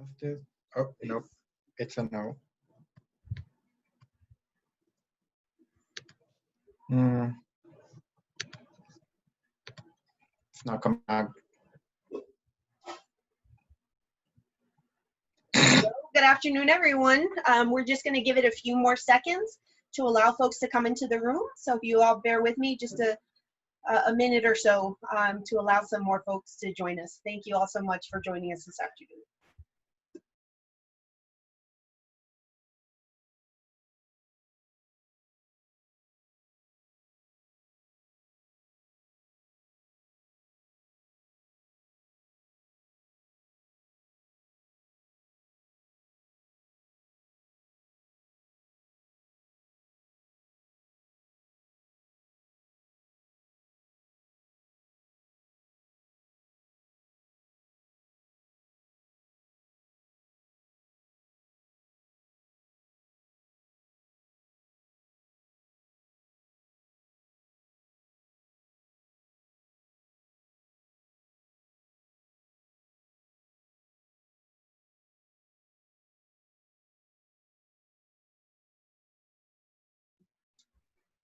of this. Oh, nope, it's a no. It's not coming back. Good afternoon, everyone. We're just going to give it a few more seconds to allow folks to come into the room. So if you all bear with me just a minute or so to allow some more folks to join us. Thank you all so much for joining us this afternoon.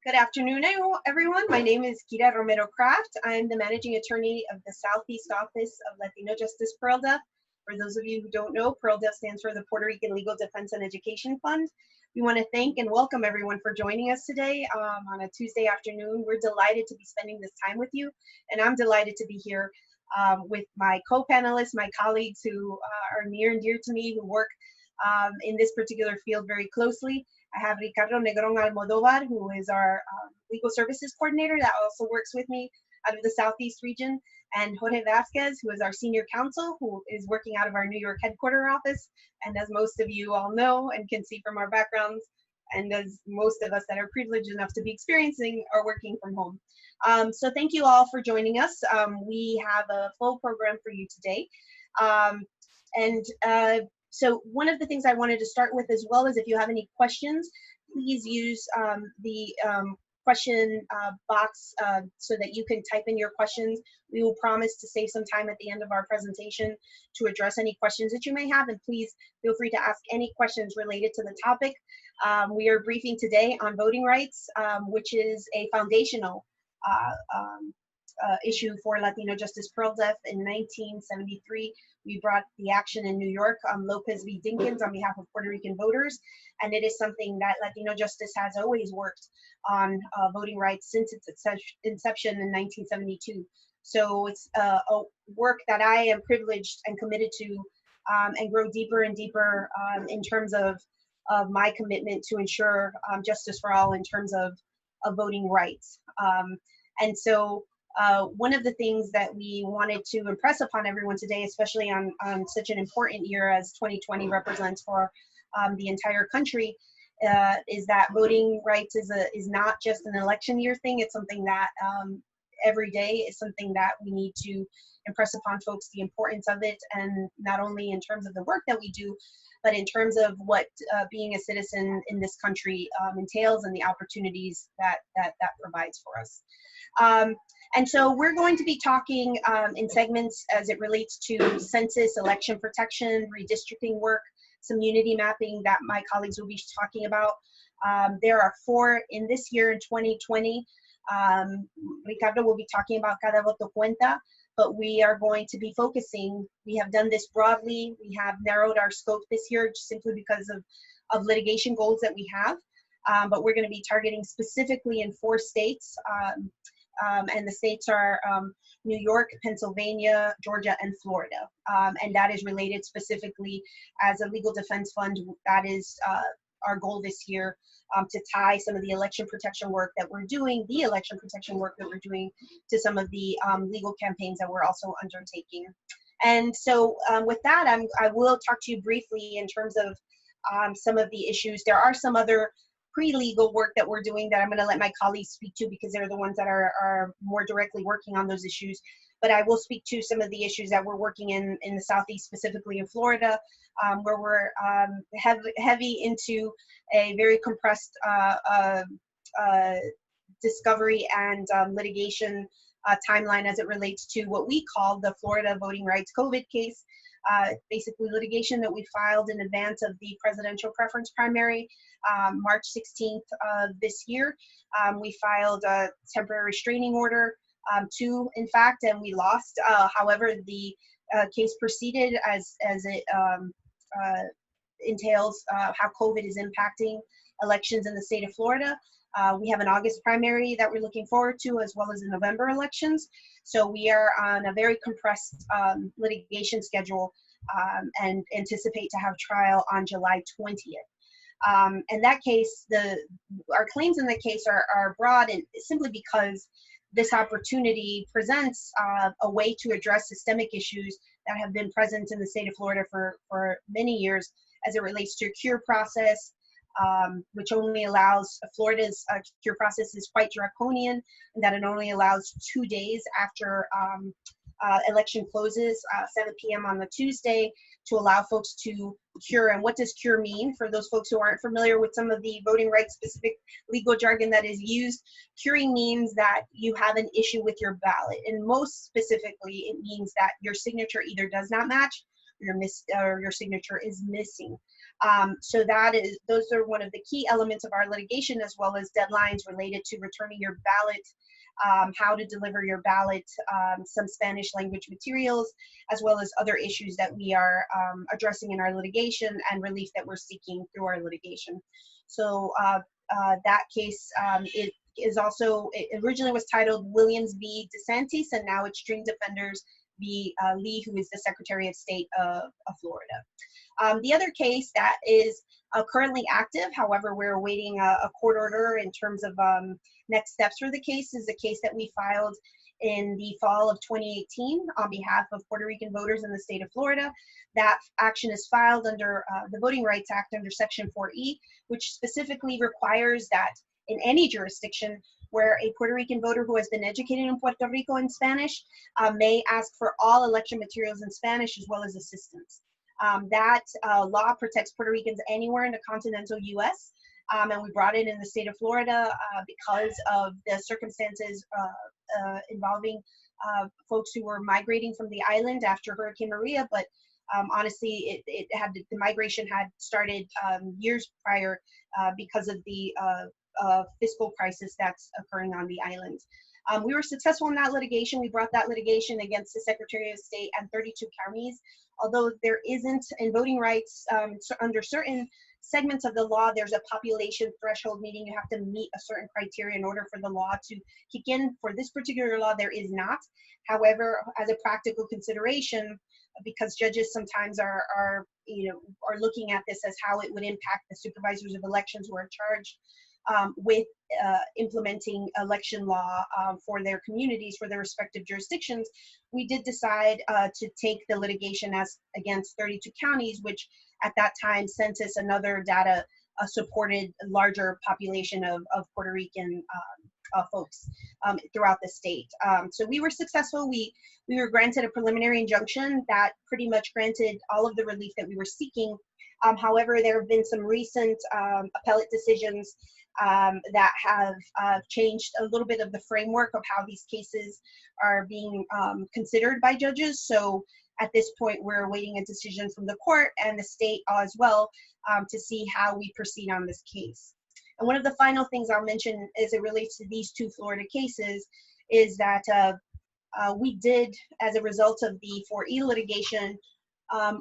Good afternoon, everyone. My name is Kira Romero Kraft. I'm the managing attorney of the Southeast Office of LatinoJustice PRLDA. For those of you who don't know, PRLDA stands for the Puerto Rican Legal Defense and Education Fund. We want to thank and welcome everyone for joining us today on a Tuesday afternoon. We're delighted to be spending this time with you, and I'm delighted to be here with my co-panelists, my colleagues who are near and dear to me, who work in this particular field very closely. I have Ricardo Negron Almodovar, who is our legal services coordinator that also works with me out of the Southeast region, and Jorge Vasquez, who is our senior counsel, who is working out of our New York headquarter office. And as most of you all know and can see from our backgrounds, and as most of us that are privileged enough to be experiencing, are working from home. So thank you all for joining us. We have a full program for you today. So one of the things I wanted to start with, as well as if you have any questions, please use the question box so that you can type in your questions. We will promise to save some time at the end of our presentation to address any questions that you may have, and please feel free to ask any questions related to the topic. We are briefing today on voting rights, which is a foundational issue for LatinoJustice PRLDA. In 1973, we brought the action in New York on Lopez v. Dinkins on behalf of Puerto Rican voters, and it is something that LatinoJustice has always worked on voting rights since its inception in 1972. So it's a work that I am privileged and committed to and grow deeper and deeper in terms of my commitment to ensure justice for all in terms of voting rights. And so one of the things that we wanted to impress upon everyone today, especially on such an important year as 2020 represents for the entire country, is that voting rights is not just an election year thing. It's something that every day is something that we need to impress upon folks the importance of it, and not only in terms of the work that we do, but in terms of what being a citizen in this country entails and the opportunities that provides for us. And so we're going to be talking in segments as it relates to census, election protection, redistricting work, some unity mapping that my colleagues will be talking about. There are 4 in this year in 2020. Ricardo will be talking about Cada Voto Cuenta, but we are going to be focusing, we have done this broadly, we have narrowed our scope this year simply because of litigation goals that we have, but we're going to be targeting specifically in 4 states. And the states are New York, Pennsylvania, Georgia, and Florida. And that is related specifically as a legal defense fund. That is our goal this year, to tie some of the election protection work that we're doing, to some of the legal campaigns that we're also undertaking. And so with that, I will talk to you briefly in terms of some of the issues. There are some other pre-legal work that we're doing that I'm going to let my colleagues speak to, because they're the ones that are more directly working on those issues. But I will speak to some of the issues that we're working in the Southeast, specifically in Florida, where we're heavy into a very compressed discovery and litigation timeline as it relates to what we call the Florida voting rights COVID case. Basically litigation that we filed in advance of the presidential preference primary, March 16th of this year. We filed a temporary restraining order, two in fact, and we lost. However, the case proceeded as it entails how COVID is impacting elections in the state of Florida. We have an August primary that we're looking forward to, as well as the November elections. So we are on a very compressed litigation schedule and anticipate to have trial on July 20th. In that case, our claims in that case are broad, and simply because this opportunity presents a way to address systemic issues that have been present in the state of Florida for many years as it relates to a cure process, which only allows, Florida's cure process is quite draconian, and that it only allows 2 days after election closes, 7 p.m. on the Tuesday, to allow folks to cure. And what does cure mean? For those folks who aren't familiar with some of the voting rights specific legal jargon that is used, curing means that you have an issue with your ballot. And most specifically, it means that your signature either does not match or your signature is missing. So those are one of the key elements of our litigation, as well as deadlines related to returning your ballot, how to deliver your ballot, some Spanish language materials, as well as other issues that we are addressing in our litigation and relief that we're seeking through our litigation. So that case, it originally was titled Williams v. DeSantis, and now it's Stream Defenders v. Lee, who is the Secretary of State of Florida. The other case that is currently active, however, we're awaiting a court order in terms of next steps for the case, is a case that we filed in the fall of 2018 on behalf of Puerto Rican voters in the state of Florida. That action is filed under the Voting Rights Act under Section 4E, which specifically requires that in any jurisdiction where a Puerto Rican voter who has been educated in Puerto Rico in Spanish may ask for all election materials in Spanish as well as assistance. That law protects Puerto Ricans anywhere in the continental U.S., and we brought it in the state of Florida because of the circumstances involving folks who were migrating from the island after Hurricane Maria. But honestly, the migration had started years prior because of the fiscal crisis that's occurring on the island. We were successful in that litigation. We brought that litigation against the Secretary of State and 32 counties. Although there isn't, in voting rights, under certain segments of the law, there's a population threshold, meaning you have to meet a certain criteria in order for the law to kick in. For this particular law, there is not. However, as a practical consideration, because judges sometimes are looking at this as how it would impact the supervisors of elections who are charged with implementing election law for their communities, for their respective jurisdictions, we did decide to take the litigation as against 32 counties, which at that time, Census and other data supported a larger population of Puerto Rican folks throughout the state. So we were successful. We were granted a preliminary injunction that pretty much granted all of the relief that we were seeking. However, there have been some recent appellate decisions that have changed a little bit of the framework of how these cases are being considered by judges. So at this point, we're awaiting a decision from the court and the state as well to see how we proceed on this case. And one of the final things I'll mention as it relates to these two Florida cases is that we did, as a result of the 4E litigation,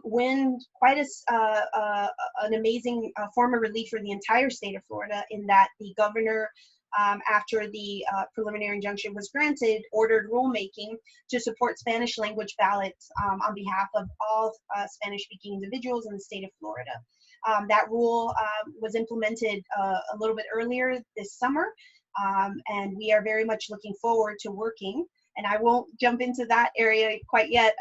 win quite an amazing form of relief for the entire state of Florida, in that the governor, after the preliminary injunction was granted, ordered rulemaking to support Spanish language ballots on behalf of all Spanish-speaking individuals in the state of Florida. That rule was implemented a little bit earlier this summer, and we are very much looking forward to working. And I won't jump into that area quite yet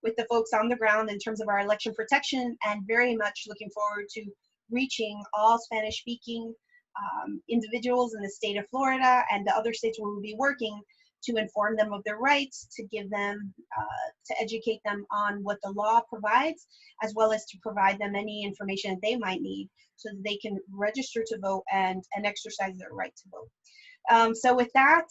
with the folks on the ground in terms of our election protection, and very much looking forward to reaching all Spanish-speaking individuals in the state of Florida and the other states where we'll be working to inform them of their rights, to give them, to educate them on what the law provides, as well as to provide them any information they might need so that they can register to vote and exercise their right to vote. So with that,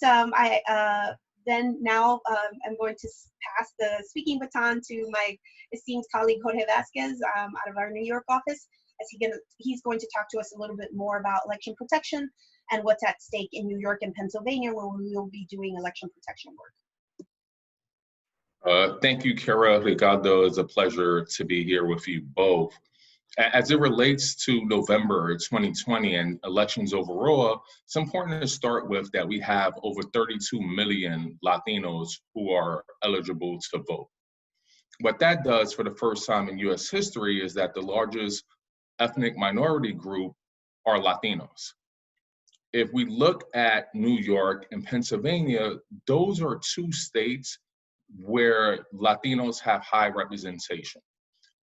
then now I'm going to pass the speaking baton to my esteemed colleague Jorge Vasquez out of our New York office, as he's going to talk to us a little bit more about election protection and what's at stake in New York and Pennsylvania, where we will be doing election protection work. Thank you, Kara. Ricardo, it's a pleasure to be here with you both. As it relates to November 2020 and elections overall, it's important to start with that we have over 32 million Latinos who are eligible to vote. What that does for the first time in US history is that the largest ethnic minority group are Latinos. If we look at New York and Pennsylvania, those are two states where Latinos have high representation.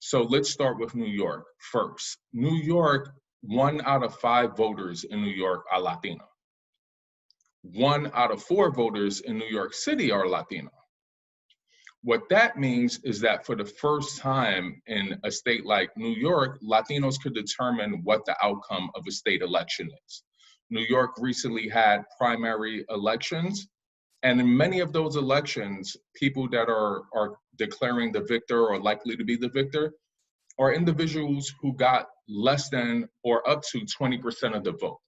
So let's start with New York first. New York, 1 out of 5 voters in New York are Latino. 1 out of 4 voters in New York City are Latino. What that means is that for the first time in a state like New York, Latinos could determine what the outcome of a state election is. New York recently had primary elections, and in many of those elections, people that are declaring the victor or likely to be the victor are individuals who got less than or up to 20% of the vote.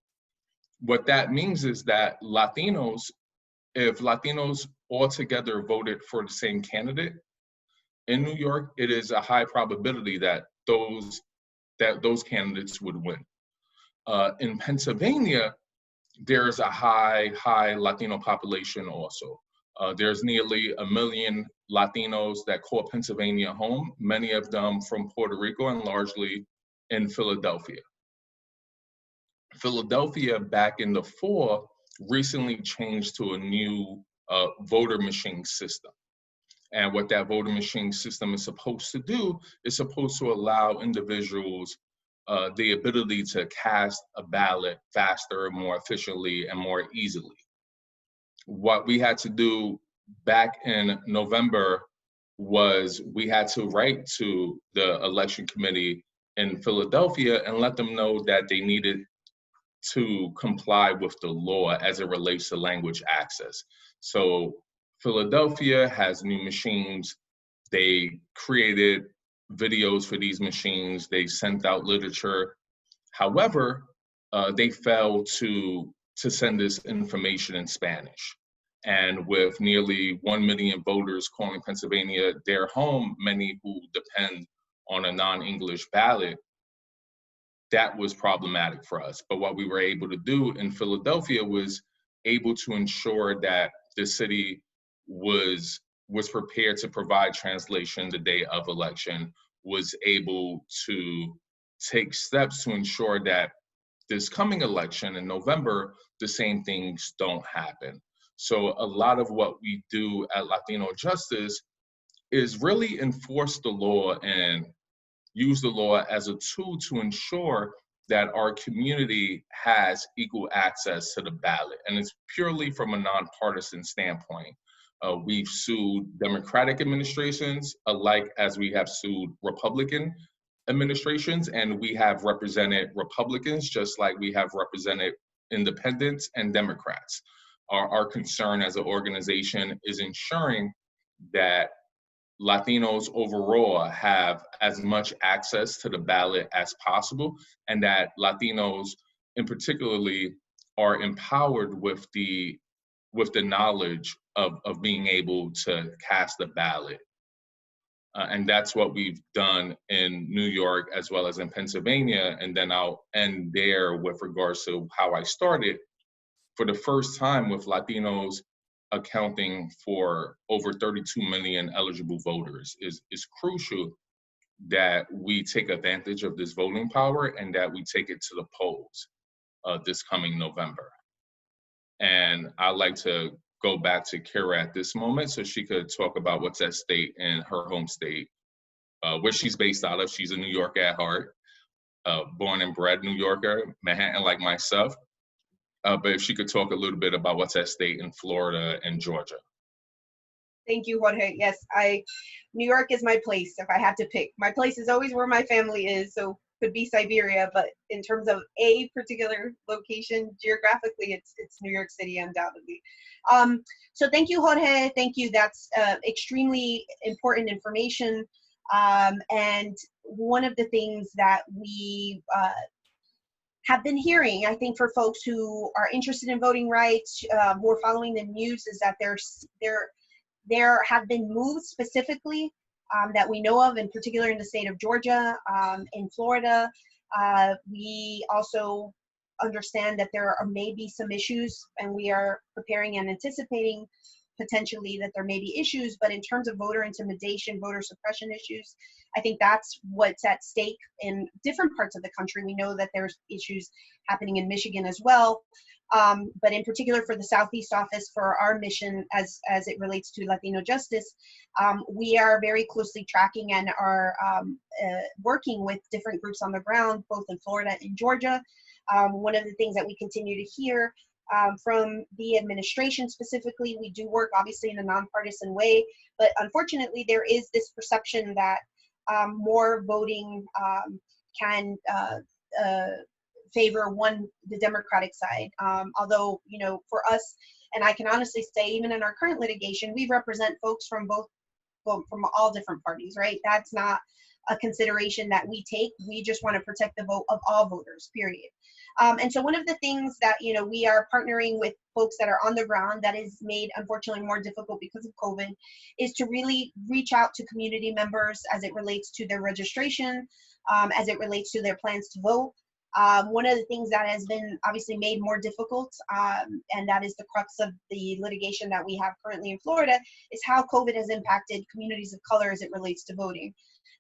What that means is that Latinos, if Latinos altogether voted for the same candidate in New York, it is a high probability that those candidates would win. In Pennsylvania, there's a high Latino population also. There's nearly 1 million Latinos that call Pennsylvania home, many of them from Puerto Rico and largely in Philadelphia. Philadelphia, back in the fall, recently changed to a new voter machine system. And what that voter machine system is supposed to do is supposed to allow individuals the ability to cast a ballot faster, more efficiently, and more easily. What we had to do back in November was we had to write to the election committee in Philadelphia and let them know that they needed to comply with the law as it relates to language access. So Philadelphia has new machines. They created videos for these machines. They sent out literature. However, they failed to send this information in Spanish. And with nearly 1 million voters calling Pennsylvania their home, many who depend on a non-English ballot, that was problematic for us. But what we were able to do in Philadelphia was able to ensure that the city was prepared to provide translation the day of election, was able to take steps to ensure that this coming election in November, the same things don't happen. So a lot of what we do at LatinoJustice is really enforce the law and use the law as a tool to ensure that our community has equal access to the ballot. And it's purely from a nonpartisan standpoint. We've sued Democratic administrations alike as we have sued Republican administrations, and we have represented Republicans just like we have represented independents and Democrats. Our concern as an organization is ensuring that Latinos overall have as much access to the ballot as possible, and that Latinos in particularly are empowered with the knowledge of being able to cast a ballot. And that's what we've done in New York as well as in Pennsylvania. And then I'll end there with regards to how I started. For the first time with Latinos accounting for over 32 million eligible voters, is crucial that we take advantage of this voting power and that we take it to the polls this coming November. And I'd like to go back to Kara at this moment so she could talk about what's at stake in her home state, where she's based out of. She's a New Yorker at heart, born and bred New Yorker, Manhattan like myself. But if she could talk a little bit about what's at stake in Florida and Georgia. Thank you, Jorge. Yes, New York is my place if I had to pick. My place is always where my family is, so could be Siberia, but in terms of a particular location geographically, it's New York City undoubtedly. So thank you, Jorge. Thank you. That's extremely important information. And one of the things that we have been hearing, I think, for folks who are interested in voting rights, who are following the news, is that there have been moves specifically that we know of, in particular in the state of Georgia, in Florida. We also understand that there are maybe some issues, and we are preparing and anticipating potentially that there may be issues, but in terms of voter intimidation, voter suppression issues, I think that's what's at stake in different parts of the country. We know that there's issues happening in Michigan as well. But in particular for the Southeast office, for our mission as it relates to LatinoJustice, we are very closely tracking and are working with different groups on the ground, both in Florida and Georgia. One of the things that we continue to hear from the administration specifically, we do work obviously in a nonpartisan way, but unfortunately there is this perception that more voting can favor the Democratic side. Although, you know, for us, and I can honestly say, even in our current litigation, we represent folks from from all different parties, right? That's not a consideration that we take. We just want to protect the vote of all voters, period. And so one of the things that, you know, we are partnering with folks that are on the ground that is made unfortunately more difficult because of COVID, is to really reach out to community members as it relates to their registration, as it relates to their plans to vote. One of the things that has been obviously made more difficult, and that is the crux of the litigation that we have currently in Florida, is how COVID has impacted communities of color as it relates to voting.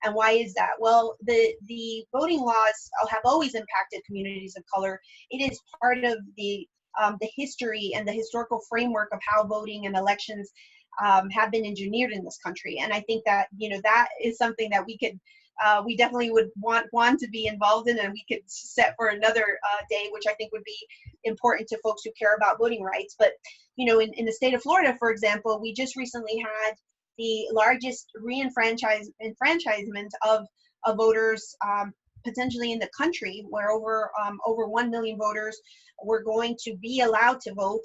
And why is that? Well, the voting laws have always impacted communities of color. It is part of the history and the historical framework of how voting and elections have been engineered in this country. And I think that, you know, that is something that we could we definitely would want to be involved in, and we could set for another day, which I think would be important to folks who care about voting rights. But, you know, in the state of Florida, for example, we just recently had the largest enfranchisement of voters potentially in the country, where over 1 million voters were going to be allowed to vote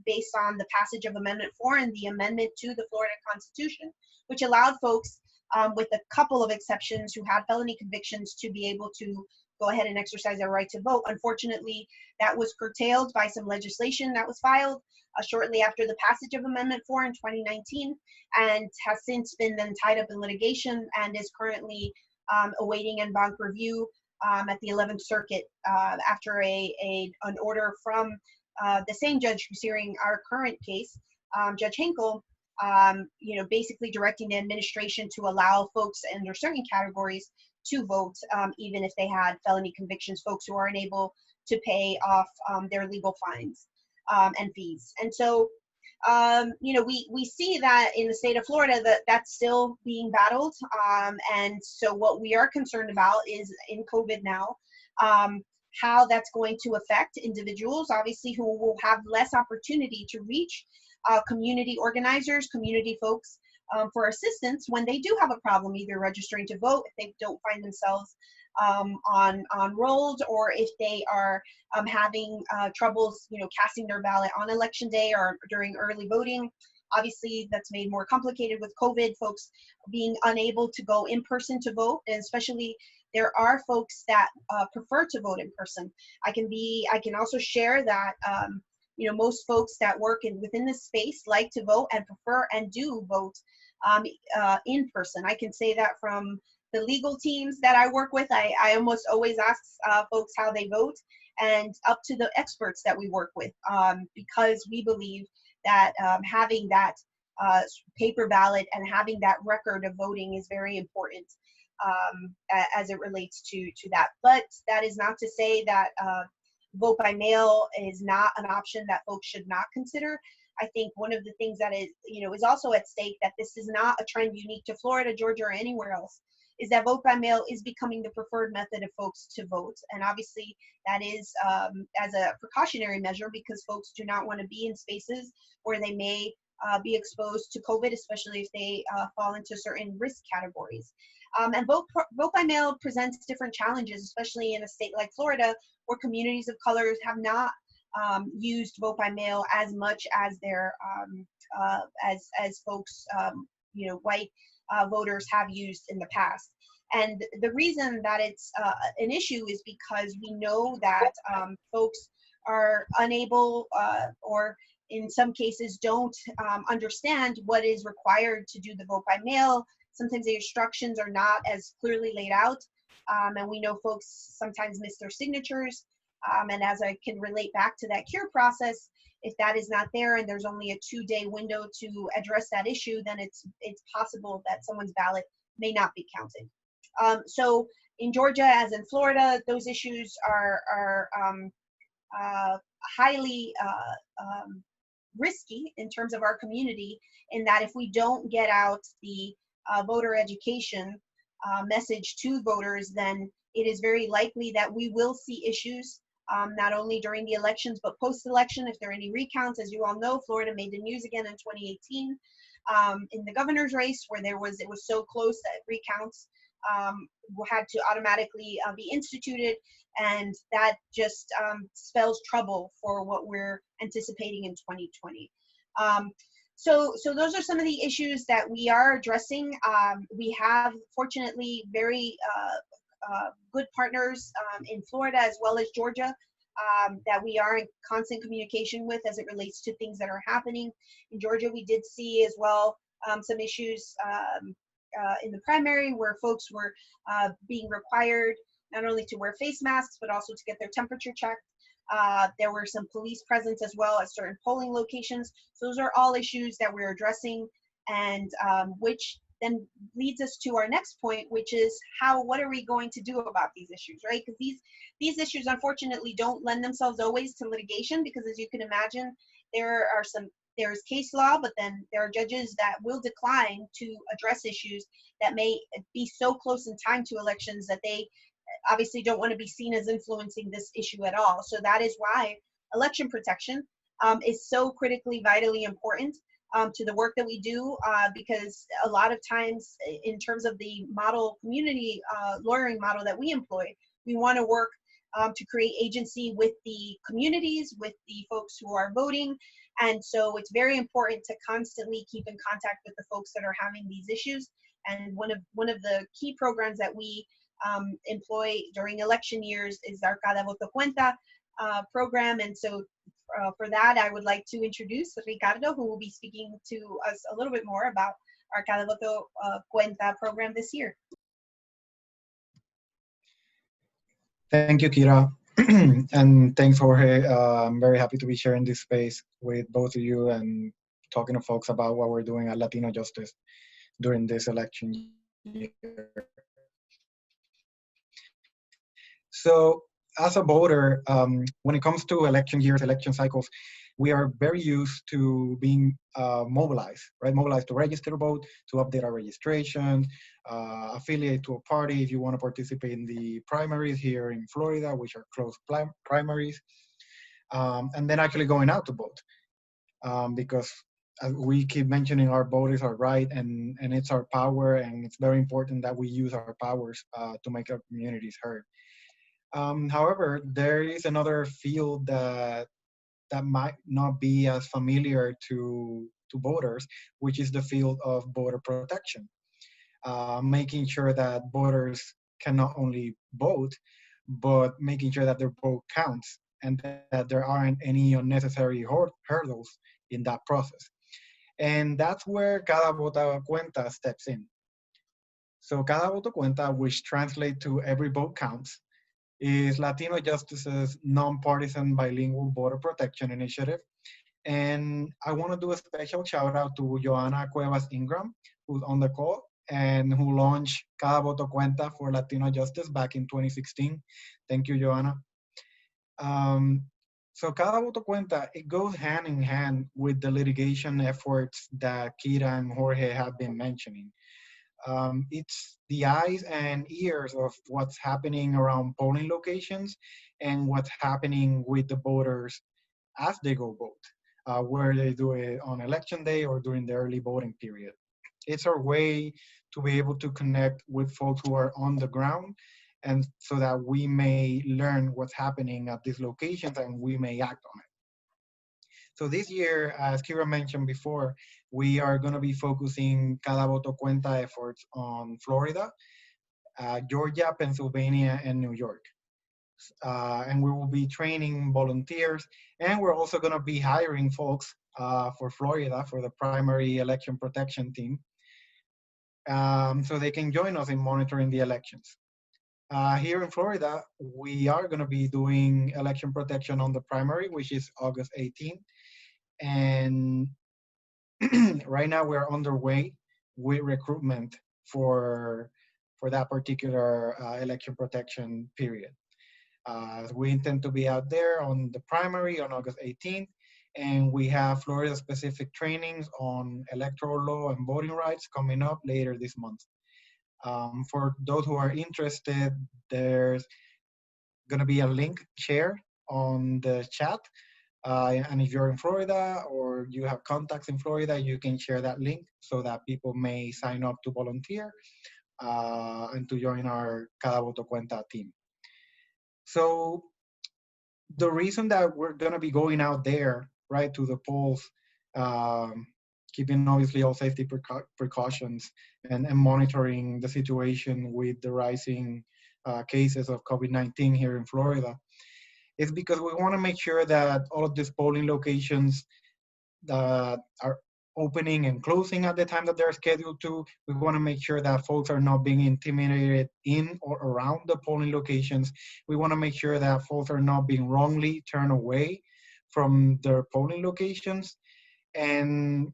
based on the passage of Amendment 4 and the amendment to the Florida Constitution, which allowed folks with a couple of exceptions who had felony convictions to be able to go ahead and exercise their right to vote. Unfortunately, that was curtailed by some legislation that was filed shortly after the passage of Amendment 4 in 2019, and has since been then tied up in litigation and is currently awaiting en banc review at the 11th Circuit after an order from the same judge who's hearing our current case, Judge Hinkle, you know, basically directing the administration to allow folks under certain categories to vote, even if they had felony convictions, folks who are unable to pay off their legal fines and fees. And so, you know, we see that in the state of Florida that's still being battled. And so what we are concerned about is in COVID now, how that's going to affect individuals, obviously, who will have less opportunity to reach community organizers, community folks for assistance when they do have a problem either registering to vote, if they don't find themselves on rolls, or if they are having troubles, you know, casting their ballot on election day or during early voting. Obviously, that's made more complicated with COVID, folks being unable to go in person to vote, and especially there are folks that prefer to vote in person. I can also share that you know, most folks that work within this space like to vote and prefer and do vote in person. I can say that from the legal teams that I work with. I almost always ask folks how they vote, and up to the experts that we work with, because we believe that having that paper ballot and having that record of voting is very important as it relates to that. But that is not to say that vote by mail is not an option that folks should not consider. I think one of the things that is, you know, is also at stake, that this is not a trend unique to Florida, Georgia, or anywhere else, is that vote by mail is becoming the preferred method of folks to vote. And obviously that is as a precautionary measure, because folks do not want to be in spaces where they may be exposed to COVID, especially if they fall into certain risk categories. And vote by mail presents different challenges, especially in a state like Florida, where communities of colors have not used vote by mail as much as their as folks, white voters have used in the past. And the reason that it's an issue is because we know that folks are unable or in some cases don't understand what is required to do the vote by mail. Sometimes the instructions are not as clearly laid out. And we know folks sometimes miss their signatures. And as I can relate back to that cure process, if that is not there and there's only a 2-day window to address that issue, then it's possible that someone's ballot may not be counted. So in Georgia, as in Florida, those issues are highly risky in terms of our community, in that if we don't get out the voter education message to voters, then it is very likely that we will see issues, not only during the elections, but post-election. If there are any recounts, as you all know, Florida made the news again in 2018 in the governor's race, where it was so close that recounts had to automatically be instituted, and that just spells trouble for what we're anticipating in 2020. So those are some of the issues that we are addressing. We have, fortunately, very good partners in Florida as well as Georgia that we are in constant communication with as it relates to things that are happening. In Georgia, we did see as well some issues in the primary where folks were being required not only to wear face masks, but also to get their temperature checked. There were some police presence as well at certain polling locations. So those are all issues that we're addressing, and which then leads us to our next point, which is what are we going to do about these issues, right? Because these issues unfortunately don't lend themselves always to litigation, because as you can imagine, there's case law, but then there are judges that will decline to address issues that may be so close in time to elections that they obviously don't want to be seen as influencing this issue at all. So that is why election protection is so critically, vitally important to the work that we do, because a lot of times in terms of the model community lawyering model that we employ, we want to work to create agency with the communities, with the folks who are voting. And so it's very important to constantly keep in contact with the folks that are having these issues. And one of the key programs that we employ during election years is our Cada Voto Cuenta program. And so for that, I would like to introduce Ricardo, who will be speaking to us a little bit more about our Cada Voto Cuenta program this year. Thank you, Kira. And thanks, Jorge. I'm very happy to be sharing this space with both of you and talking to folks about what we're doing at LatinoJustice during this election year. So as a voter, when it comes to election years, election cycles, we are very used to being mobilized, right? Mobilized to register to vote, to update our registration, affiliate to a party if you want to participate in the primaries here in Florida, which are closed primaries, and then actually going out to vote. Because as we keep mentioning, our vote is our right, and it's our power, and it's very important that we use our powers to make our communities heard. However, there is another field that might not be as familiar to voters, which is the field of voter protection. Making sure that voters can not only vote, but making sure that their vote counts and that there aren't any unnecessary hurdles in that process. And that's where Cada Voto Cuenta steps in. So Cada Voto Cuenta, which translates to every vote counts, is LatinoJustice's nonpartisan bilingual voter protection initiative. And I want to do a special shout out to Joanna Cuevas Ingram, who's on the call and who launched Cada Voto Cuenta for LatinoJustice back in 2016. Thank you, Joanna. So Cada Voto Cuenta, it goes hand in hand with the litigation efforts that Kira and Jorge have been mentioning. It's the eyes and ears of what's happening around polling locations and what's happening with the voters as they go vote. where they do it on election day or during the early voting period. It's our way to be able to connect with folks who are on the ground, and so that we may learn what's happening at these locations and we may act on it. So this year, as Kira mentioned before, we are going to be focusing Cada Voto Cuenta efforts on Florida, Georgia, Pennsylvania, and New York. And we will be training volunteers, and we're also going to be hiring folks for Florida for the primary election protection team, so they can join us in monitoring the elections. Here in Florida, we are going to be doing election protection on the primary, which is August 18th. And right now we're underway with recruitment for that particular election protection period. We intend to be out there on the primary on August 18th, and we have Florida-specific trainings on electoral law and voting rights coming up later this month. For those who are interested, there's going to be a link shared on the chat. And if you're in Florida or you have contacts in Florida, you can share that link so that people may sign up to volunteer and to join our Cada Voto Cuenta team. So the reason that we're going to be going out there, right, to the polls, keeping obviously all safety precautions and monitoring the situation with the rising cases of COVID-19 here in Florida, is because we want to make sure that all of these polling locations that are opening and closing at the time that they're scheduled to, we want to make sure that folks are not being intimidated in or around the polling locations. We want to make sure that folks are not being wrongly turned away from their polling locations, and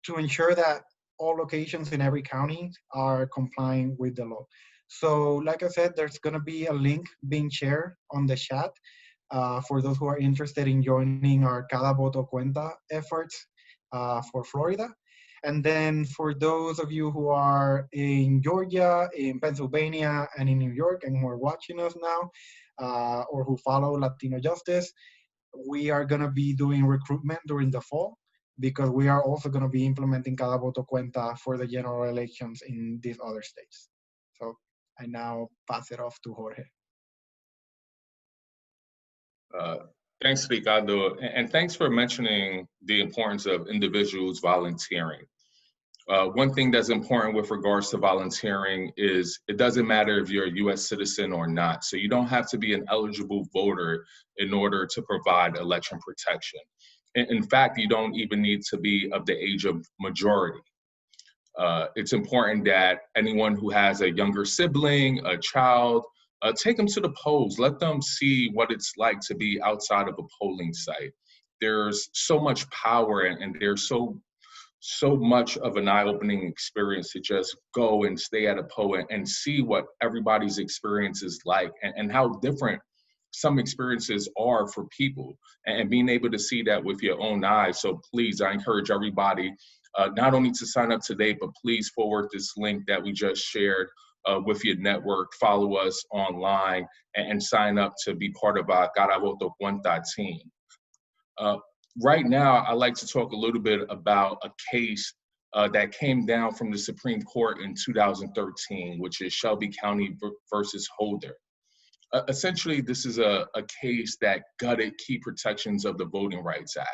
to ensure that all locations in every county are complying with the law. So like I said, there's going to be a link being shared on the chat for those who are interested in joining our Cada Voto Cuenta efforts for Florida. And then for those of you who are in Georgia, in Pennsylvania, and in New York, and who are watching us now, or who follow LatinoJustice, we are going to be doing recruitment during the fall, because we are also going to be implementing Cada Voto Cuenta for the general elections in these other states. So I now pass it off to Jorge. Thanks, Ricardo, and thanks for mentioning the importance of individuals volunteering. One thing that's important with regards to volunteering is it doesn't matter if you're a US citizen or not. So you don't have to be an eligible voter in order to provide election protection. In fact, you don't even need to be of the age of majority. It's important that anyone who has a younger sibling, a child, take them to the polls. Let them see what it's like to be outside of a polling site. There's so much power, and there's so much of an eye-opening experience to just go and stay at a poll and see what everybody's experience is like, and how different some experiences are for people, and being able to see that with your own eyes. So please, I encourage everybody not only to sign up today, but please forward this link that we just shared with your network, follow us online, and sign up to be part of our Cada Voto Cuenta team. Right now, I'd like to talk a little bit about a case that came down from the Supreme Court in 2013, which is Shelby County versus Holder. Essentially, this is a case that gutted key protections of the Voting Rights Act.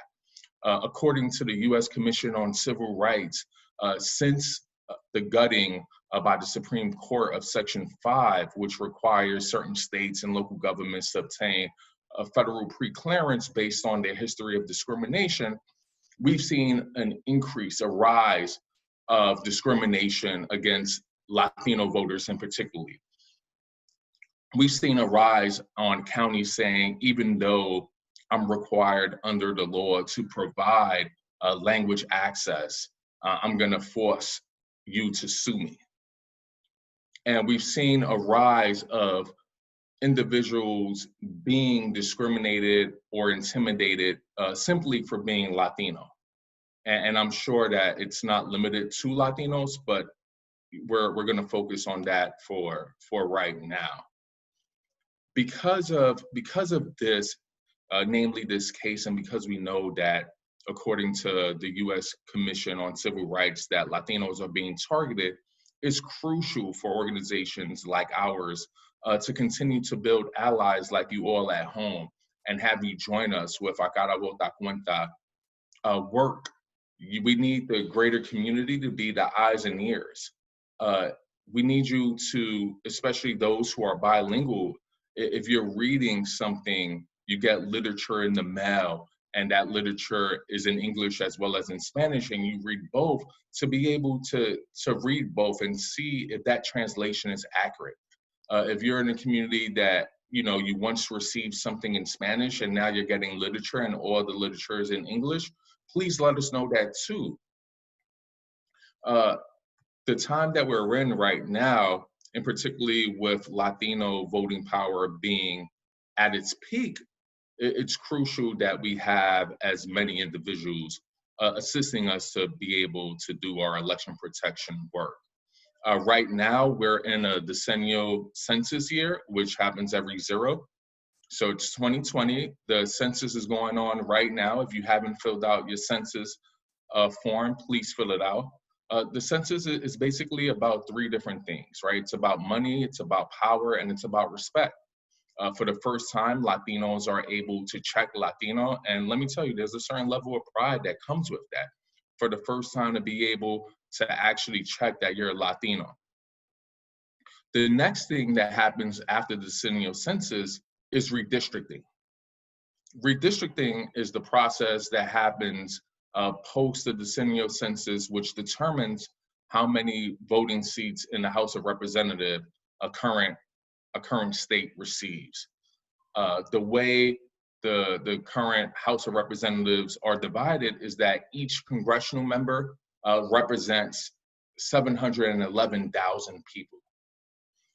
According to the U.S. Commission on Civil Rights, since the gutting by the Supreme Court of Section 5, which requires certain states and local governments to obtain a federal preclearance based on their history of discrimination, we've seen an increase, a rise of discrimination against Latino voters in particular. We've seen a rise on counties saying, even though I'm required under the law to provide language access, I'm going to force you to sue me. And we've seen a rise of individuals being discriminated or intimidated simply for being Latino. And I'm sure that it's not limited to Latinos, but we're going to focus on that for right now. Because of this, namely this case, and because we know that according to the U.S. Commission on Civil Rights, that Latinos are being targeted, is crucial for organizations like ours to continue to build allies like you all at home and have you join us with A Cara Bota Cuenta work. We need the greater community to be the eyes and ears. We need you to, especially those who are bilingual, if you're reading something, you get literature in the mail, and that literature is in English as well as in Spanish, and you read both, to be able to read both and see if that translation is accurate. If you're in a community that, you know, you once received something in Spanish and now you're getting literature and all the literature is in English, please let us know that too. The time that we're in right now, and particularly with Latino voting power being at its peak, it's crucial that we have as many individuals assisting us to be able to do our election protection work. Right now, we're in a decennial census year, which happens every 0. So it's 2020. The census is going on right now. If you haven't filled out your census form, please fill it out. The census is basically about 3 different things, right? It's about money, it's about power, and it's about respect. For the first time, Latinos are able to check Latino, and let me tell you, there's a certain level of pride that comes with that. For the first time to be able to actually check that you're Latino. The next thing that happens after the Decennial Census is redistricting. Redistricting is the process that happens post the Decennial Census, which determines how many voting seats in the House of Representatives a current state receives. The way the current House of Representatives are divided is that each congressional member represents 711,000 people.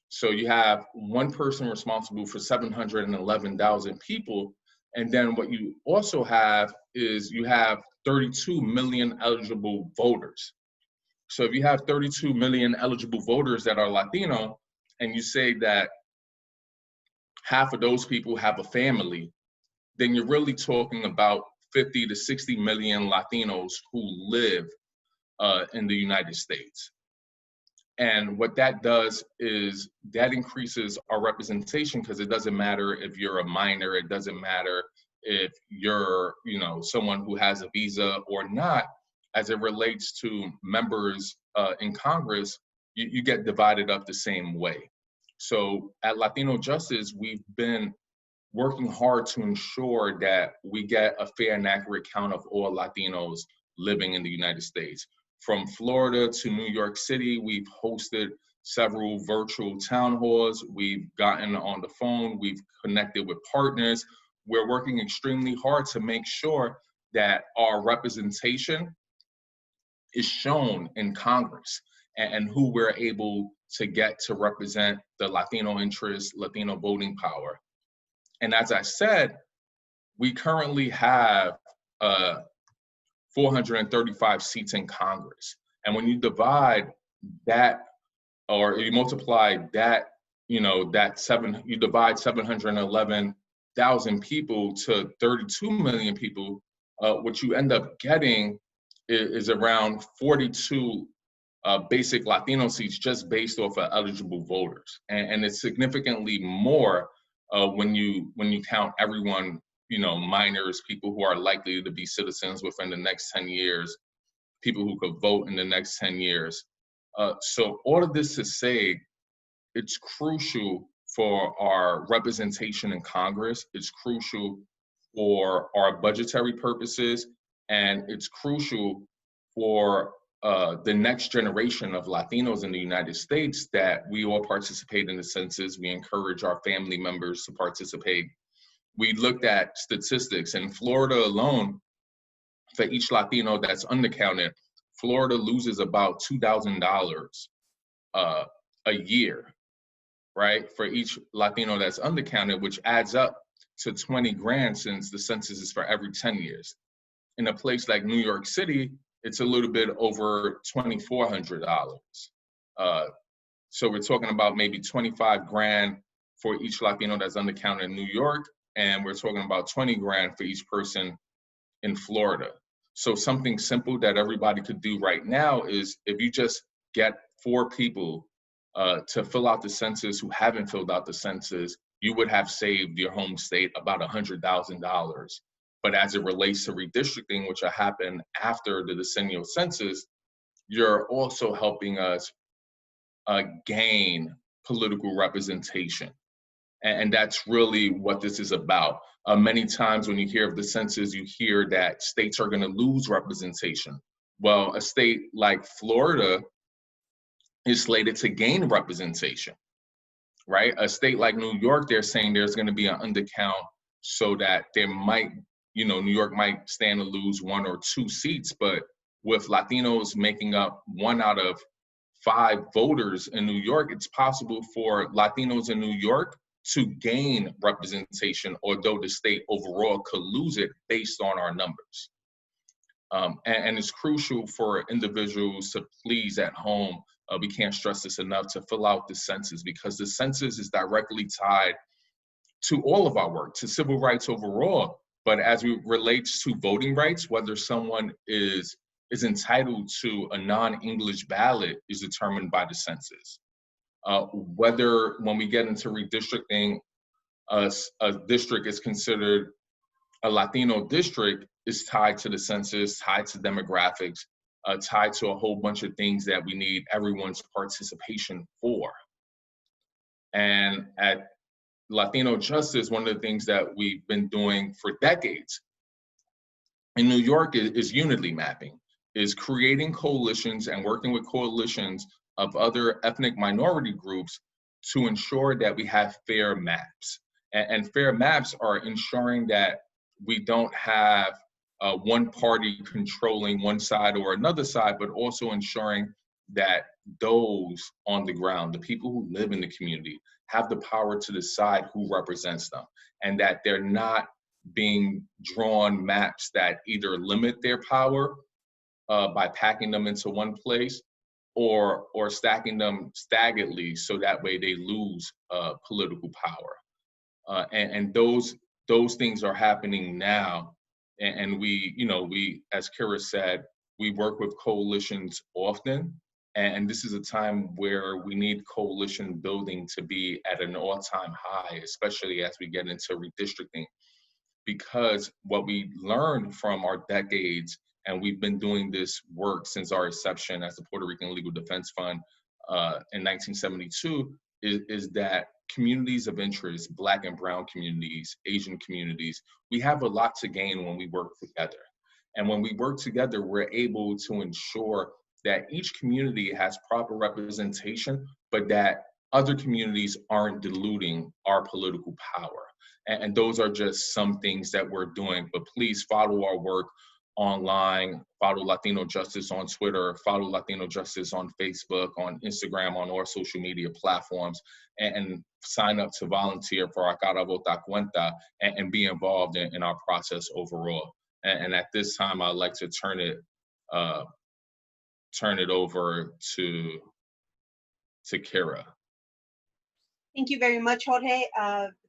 So you have one person responsible for 711,000 people. And then what you also have is you have 32 million eligible voters. So if you have 32 million eligible voters that are Latino, and you say that half of those people have a family, then you're really talking about 50 to 60 million Latinos who live in the United States. And what that does is that increases our representation, because it doesn't matter if you're a minor, it doesn't matter if you're, you know, someone who has a visa or not. As it relates to members in Congress, you get divided up the same way. So at LatinoJustice, we've been working hard to ensure that we get a fair and accurate count of all Latinos living in the United States. From Florida to New York City, we've hosted several virtual town halls. We've gotten on the phone. We've connected with partners. We're working extremely hard to make sure that our representation is shown in Congress and who we're able to get to represent the Latino interests, Latino voting power. And as I said, we currently have 435 seats in Congress. And when you divide that, or you multiply that, you divide 711,000 people to 32 million people, what you end up getting is around 42 basic Latino seats just based off of eligible voters. And it's significantly more when you count everyone, minors, people who are likely to be citizens within the next 10 years, people who could vote in the next 10 years. So all of this to say, it's crucial for our representation in Congress, it's crucial for our budgetary purposes, and it's crucial for the next generation of Latinos in the United States that we all participate in the census. We encourage our family members to participate. We looked at statistics. In Florida alone, for each Latino that's undercounted, Florida loses about $2,000 a year, right? For each Latino that's undercounted, which adds up to 20 grand since the census is for every 10 years. In a place like New York City, it's a little bit over $2,400. So we're talking about maybe 25 grand for each Latino that's undercounted in New York, and we're talking about 20 grand for each person in Florida. So something simple that everybody could do right now is if you just get 4 people to fill out the census who haven't filled out the census, you would have saved your home state about $100,000. But as it relates to redistricting, which will happen after the decennial census, you're also helping us gain political representation. And that's really what this is about. Many times when you hear of the census, you hear that states are going to lose representation. Well, a state like Florida is slated to gain representation, right? A state like New York, they're saying there's going to be an undercount so that there might, New York might stand to lose 1 or 2 seats, but with Latinos making up 1 out of 5 voters in New York, it's possible for Latinos in New York to gain representation, although the state overall could lose it based on our numbers. And it's crucial for individuals to please at home, we can't stress this enough, to fill out the census, because the census is directly tied to all of our work, to civil rights overall. But as it relates to voting rights, whether someone is entitled to a non-English ballot is determined by the census. Whether when we get into redistricting, a district is considered a Latino district is tied to the census, tied to demographics, tied to a whole bunch of things that we need everyone's participation for. And at LatinoJustice, one of the things that we've been doing for decades in New York is unity mapping, is creating coalitions and working with coalitions of other ethnic minority groups to ensure that we have fair maps. And fair maps are ensuring that we don't have one party controlling one side or another side, but also ensuring that those on the ground, the people who live in the community, have the power to decide who represents them, and that they're not being drawn maps that either limit their power by packing them into one place, or stacking them staggeredly so that way they lose political power. And those things are happening now. And we, as Kira said, we work with coalitions often. And this is a time where we need coalition building to be at an all-time high, especially as we get into redistricting. Because what we learned from our decades, and we've been doing this work since our inception as the Puerto Rican Legal Defense Fund in 1972, is that communities of interest, Black and Brown communities, Asian communities, we have a lot to gain when we work together. And when we work together, we're able to ensure that each community has proper representation, but that other communities aren't diluting our political power. And those are just some things that we're doing. But please follow our work online, follow LatinoJustice on Twitter, follow LatinoJustice on Facebook, on Instagram, on all social media platforms, and sign up to volunteer for our Cara Vota Cuenta and be involved in our process overall. And at this time, I'd like to turn it over to Kira. Thank you very much, Jorge.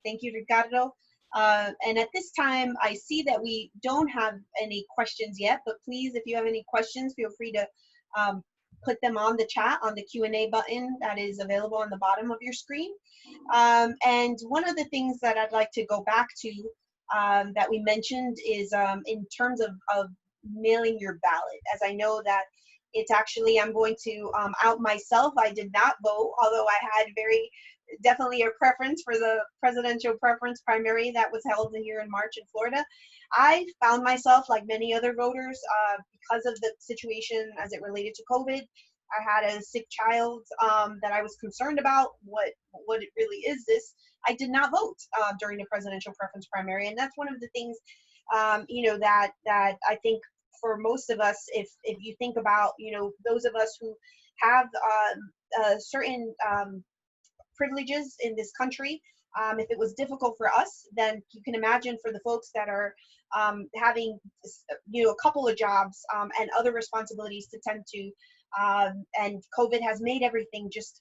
Thank you, Ricardo. And at this time, I see that we don't have any questions yet, but please, if you have any questions, feel free to put them on the chat, on the Q&A button that is available on the bottom of your screen. And one of the things that I'd like to go back to that we mentioned is in terms of mailing your ballot. As I know that it's actually, I'm going to out myself. I did not vote, although I had definitely a preference for the presidential preference primary that was held here in March in Florida. I found myself, like many other voters, because of the situation as it related to COVID. I had a sick child that I was concerned about. What it really is this. I did not vote during the presidential preference primary, and that's one of the things, that I think for most of us, if you think about, those of us who have certain privileges in this country, if it was difficult for us, then you can imagine for the folks that are having, a couple of jobs and other responsibilities to tend to, and COVID has made everything just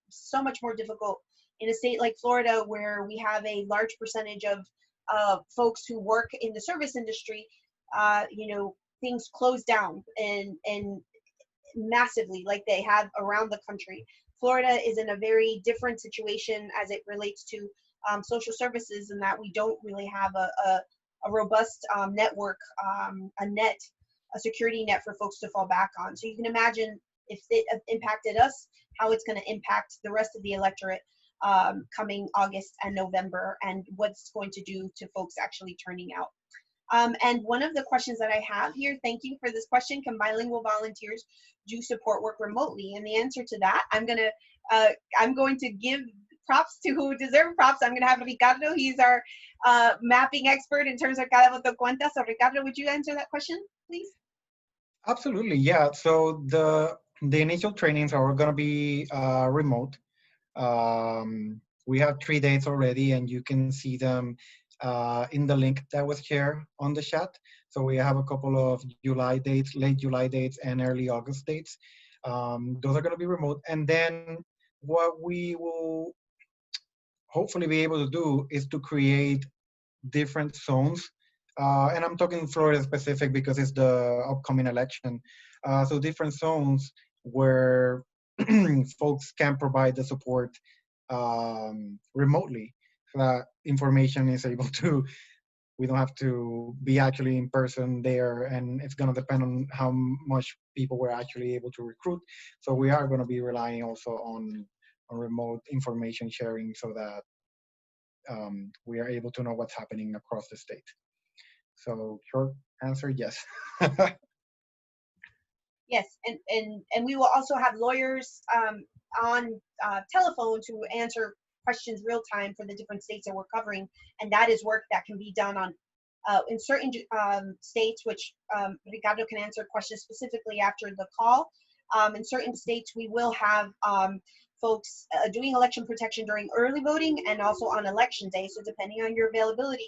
so much more difficult in a state like Florida, where we have a large percentage of folks who work in the service industry. things close down and massively like they have around the country. Florida is in a very different situation as it relates to social services, in that we don't really have a robust network, a security net for folks to fall back on. So you can imagine if it impacted us, how it's going to impact the rest of the electorate coming August and November, and what's going to do to folks actually turning out. And one of the questions that I have here, thank you for this question, can bilingual volunteers do support work remotely? And the answer to that, I'm going to give props to who deserve props. I'm going to have Ricardo. He's our mapping expert in terms of cada voto cuenta. So Ricardo, would you answer that question, please? Absolutely, yeah. So the initial trainings are going to be remote. We have 3 dates already, and you can see them in the link that was shared on the chat. So we have a couple of July dates, late July dates, and early August dates. Those are going to be remote. And then what we will hopefully be able to do is to create different zones. And I'm talking Florida specific because it's the upcoming election. So different zones where folks can provide the support remotely, so that information is able to, we don't have to be actually in person there, and it's going to depend on how much people we're actually able to recruit. So we are going to be relying also on remote information sharing, so that we are able to know what's happening across the state. So short answer, yes. Yes, and we will also have lawyers on telephone to answer questions real time for the different states that we're covering, and that is work that can be done on in certain states, which Ricardo can answer questions specifically after the call. In certain states, we will have folks doing election protection during early voting and also on election day. So depending on your availability,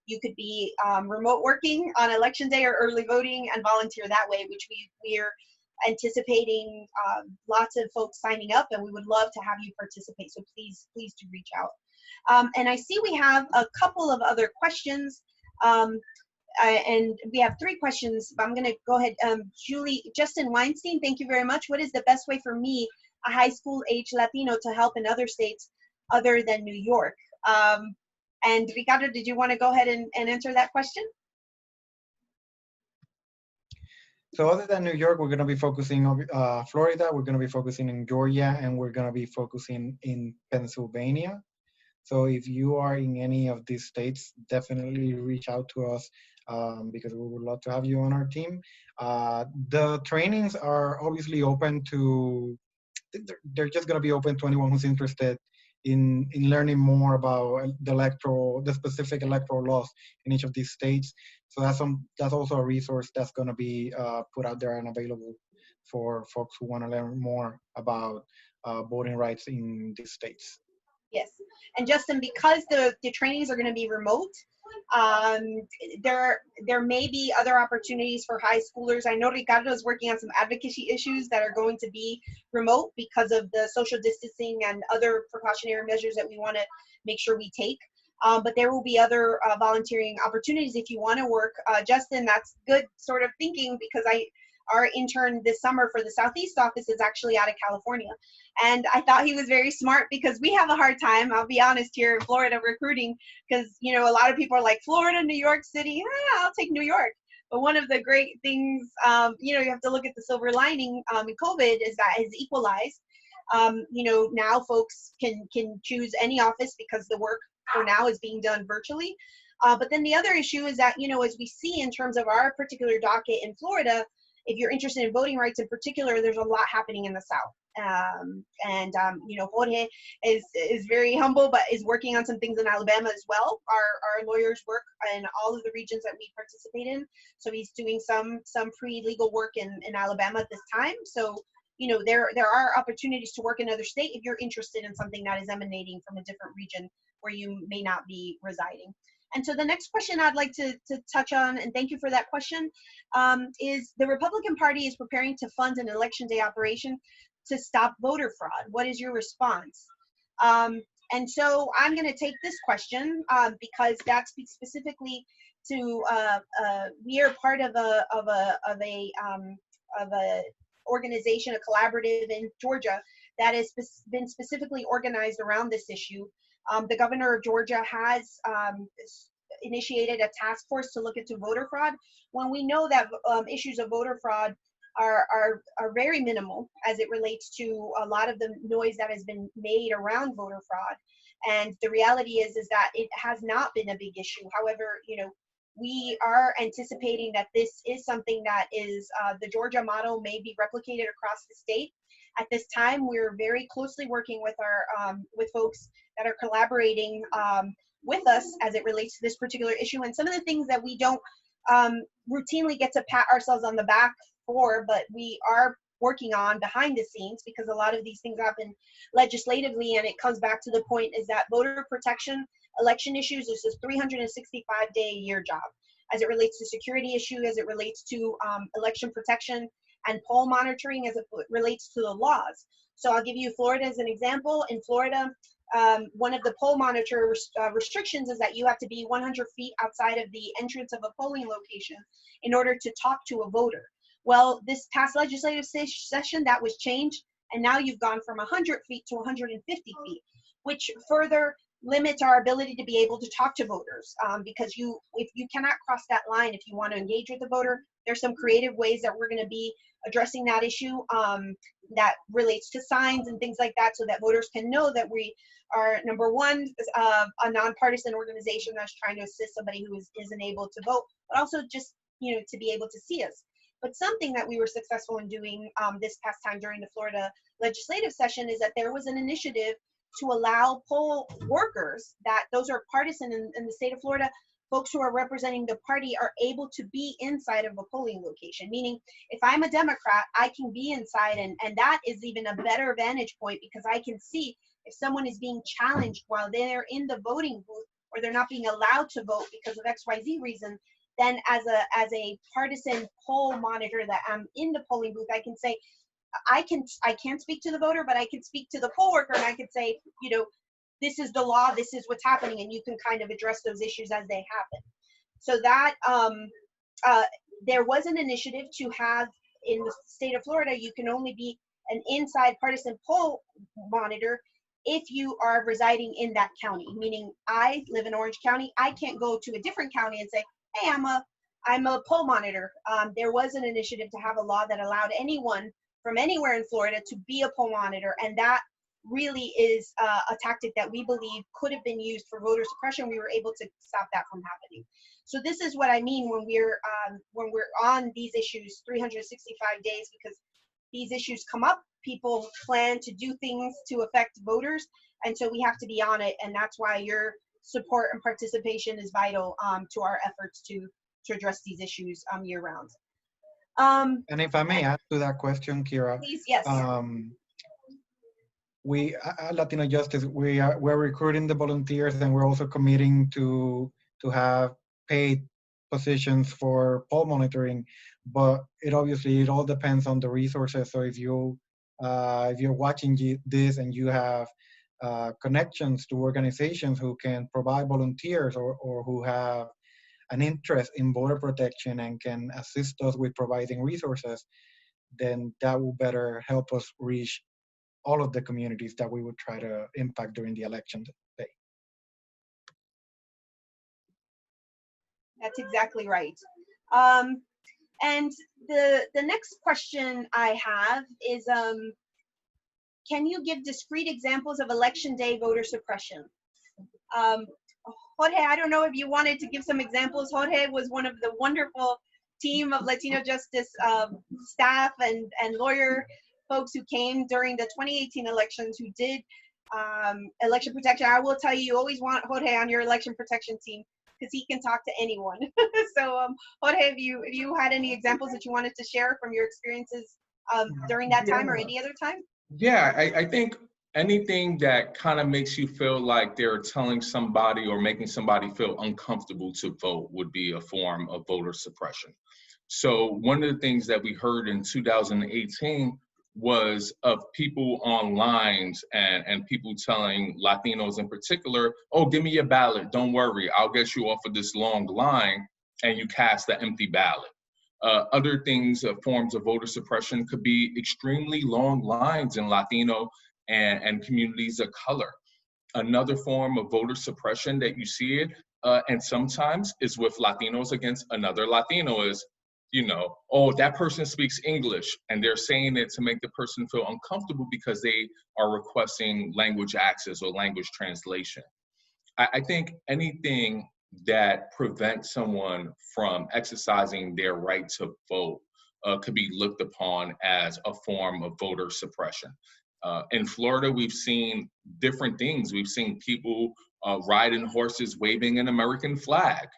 you could be remote working on election day or early voting and volunteer that way, which we're anticipating lots of folks signing up, and we would love to have you participate. So please do reach out. And I see we have a couple of other questions. And we have 3 questions. I'm going to go ahead. Justin Weinstein, thank you very much. What is the best way for me, a high school age Latino, to help in other states other than New York? And Ricardo, did you want to go ahead and answer that question? So other than New York, we're going to be focusing on Florida, we're going to be focusing in Georgia, and we're going to be focusing in Pennsylvania. So if you are in any of these states, definitely reach out to us because we would love to have you on our team. The trainings are obviously open to, they're just going to be open to anyone who's interested in learning more about the specific electoral laws in each of these states. So that's also a resource that's going to be put out there and available for folks who want to learn more about voting rights in these states. Yes, and Justin, because the trainings are going to be remote, there may be other opportunities for high schoolers. I know Ricardo is working on some advocacy issues that are going to be remote because of the social distancing and other precautionary measures that we want to make sure we take. But there will be other volunteering opportunities if you want to work. Justin, that's good sort of thinking, because our intern this summer for the Southeast office is actually out of California. And I thought he was very smart, because we have a hard time, I'll be honest, here in Florida recruiting, because, you know, a lot of people are like, Florida, New York City, I'll take New York. But one of the great things, you know, you have to look at the silver lining in COVID is that it's equalized. You know, now folks can choose any office because the work for now is being done virtually. But then the other issue is that, you know, as we see in terms of our particular docket in Florida, if you're interested in voting rights in particular, there's a lot happening in the South. You know, Jorge is very humble, but is working on some things in Alabama as well. Our lawyers work in all of the regions that we participate in. So he's doing some pre-legal work in Alabama at this time. So, you know, there are opportunities to work in another state if you're interested in something that is emanating from a different region where you may not be residing. And so the next question I'd like to touch on, and thank you for that question, is the Republican Party is preparing to fund an election day operation to stop voter fraud. What is your response? And so I'm going to take this question because that speaks specifically we are part of a organization, a collaborative in Georgia that has been specifically organized around this issue. The governor of Georgia has initiated a task force to look into voter fraud, when we know that issues of voter fraud are very minimal as it relates to a lot of the noise that has been made around voter fraud. And the reality is that it has not been a big issue. However, we are anticipating that this is something that is the Georgia model may be replicated across the state. At this time, we're very closely working with our with folks that are collaborating with us as it relates to this particular issue. And some of the things that we don't routinely get to pat ourselves on the back for, but we are working on behind the scenes, because a lot of these things happen legislatively, and it comes back to the point is that voter protection, election issues is a 365-day-a-year job as it relates to security issue, as it relates to election protection and poll monitoring, as it relates to the laws. So I'll give you Florida as an example. In Florida, one of the poll monitor restrictions is that you have to be 100 feet outside of the entrance of a polling location in order to talk to a voter. Well, this past legislative session, that was changed, and now you've gone from 100 feet to 150 feet, which further limits our ability to be able to talk to voters, because if you cannot cross that line if you want to engage with the voter. There's some creative ways that we're going to be addressing that issue that relates to signs and things like that, so that voters can know that we are, number one, a nonpartisan organization that's trying to assist somebody who isn't able to vote, but also just to be able to see us. But something that we were successful in doing this past time during the Florida legislative session is that there was an initiative to allow poll workers, that those are partisan in the state of Florida, folks who are representing the party are able to be inside of a polling location. Meaning, if I'm a Democrat, I can be inside, and that is even a better vantage point, because I can see if someone is being challenged while they're in the voting booth, or they're not being allowed to vote because of XYZ reason. Then as a partisan poll monitor that I'm in the polling booth, I can say, I can't speak to the voter, but I can speak to the poll worker, and I can say, this is the law, this is what's happening, and you can kind of address those issues as they happen. So that there was an initiative to have, in the state of Florida, you can only be an inside partisan poll monitor if you are residing in that county. Meaning, I live in Orange County, I can't go to a different county and say, hey, I'm a poll monitor. There was an initiative to have a law that allowed anyone from anywhere in Florida to be a poll monitor, and that really is a tactic that we believe could have been used for voter suppression. We were able to stop that from happening. So this is what I mean when we're on these issues 365 days, because these issues come up, people plan to do things to affect voters, and so we have to be on it, and that's why your support and participation is vital to our efforts to address these issues year round. And if I may add to that question, Kira, please, yes. We at LatinoJustice, we're recruiting the volunteers, and we're also committing to have paid positions for poll monitoring. But it all depends on the resources. So if you're watching this and you have connections to organizations who can provide volunteers, or who have an interest in voter protection and can assist us with providing resources, then that will better help us reach all of the communities that we would try to impact during the election day. That's exactly right. And the next question I have is, can you give discrete examples of election day voter suppression? Jorge, I don't know if you wanted to give some examples. Jorge was one of the wonderful team of LatinoJustice staff and lawyer folks who came during the 2018 elections, who did election protection. I will tell you, you always want Jorge on your election protection team, because he can talk to anyone. So Jorge, if you had any examples that you wanted to share from your experiences during that time or any other time? Yeah, I think anything that kind of makes you feel like they're telling somebody or making somebody feel uncomfortable to vote would be a form of voter suppression. So one of the things that we heard in 2018 was of people online and people telling Latinos in particular, oh, give me your ballot, don't worry, I'll get you off of this long line, and you cast the empty ballot. Other things, forms of voter suppression could be extremely long lines in Latino and communities of color. Another form of voter suppression that you see it, and sometimes is with Latinos against another Latino, is, you know, oh, that person speaks English, and they're saying it to make the person feel uncomfortable because they are requesting language access or language translation. I think anything that prevents someone from exercising their right to vote could be looked upon as a form of voter suppression. In Florida, we've seen different things. We've seen people riding horses waving an American flag,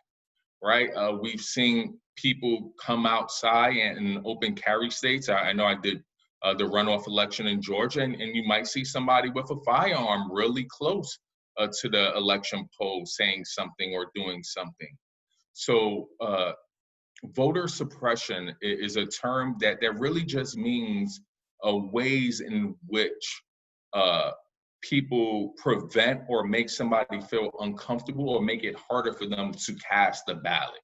right? We've seen people come outside in open carry states. I know I did the runoff election in Georgia, and you might see somebody with a firearm really close to the election poll saying something or doing something. So voter suppression is a term that really just means ways in which people prevent or make somebody feel uncomfortable or make it harder for them to cast the ballot.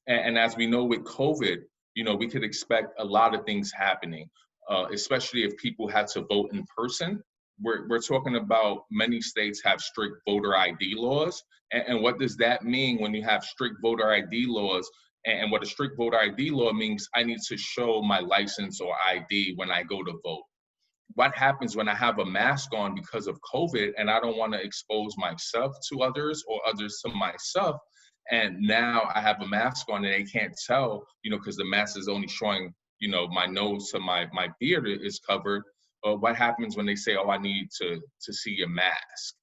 And as we know with COVID, you know, we could expect a lot of things happening, especially if people had to vote in person. We're talking about many states have strict voter ID laws. And what does that mean when you have strict voter ID laws? And what a strict voter ID law means, I need to show my license or ID when I go to vote. What happens when I have a mask on because of COVID and I don't want to expose myself to others or others to myself? And now I have a mask on and they can't tell, you know, because the mask is only showing, you know, my nose to my beard is covered. What happens when they say, oh, I need to see your mask,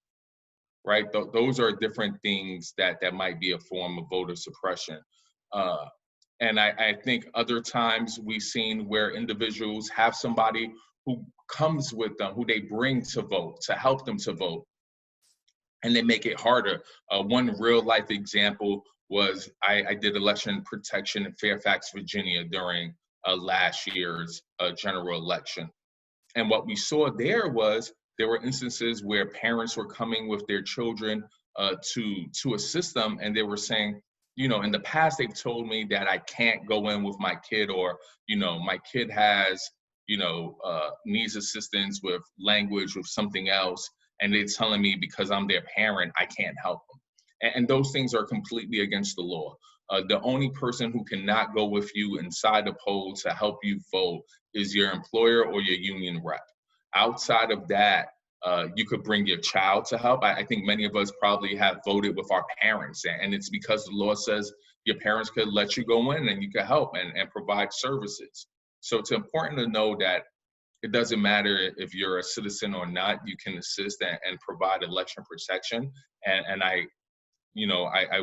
right? Those are different things that might be a form of voter suppression. And I think other times we've seen where individuals have somebody who comes with them, who they bring to vote, to help them to vote, and they make it harder. One real life example was I did election protection in Fairfax, Virginia during last year's general election. And what we saw there were instances where parents were coming with their children to assist them, and they were saying, you know, in the past they've told me that I can't go in with my kid, or, you know, my kid has, you know, needs assistance with language, with something else, and they're telling me because I'm their parent, I can't help them. And those things are completely against the law. The only person who cannot go with you inside the poll to help you vote is your employer or your union rep. Outside of that, you could bring your child to help. I think many of us probably have voted with our parents, and it's because the law says your parents could let you go in and you could help and provide services. So it's important to know that it doesn't matter if you're a citizen or not, you can assist and provide election protection. And I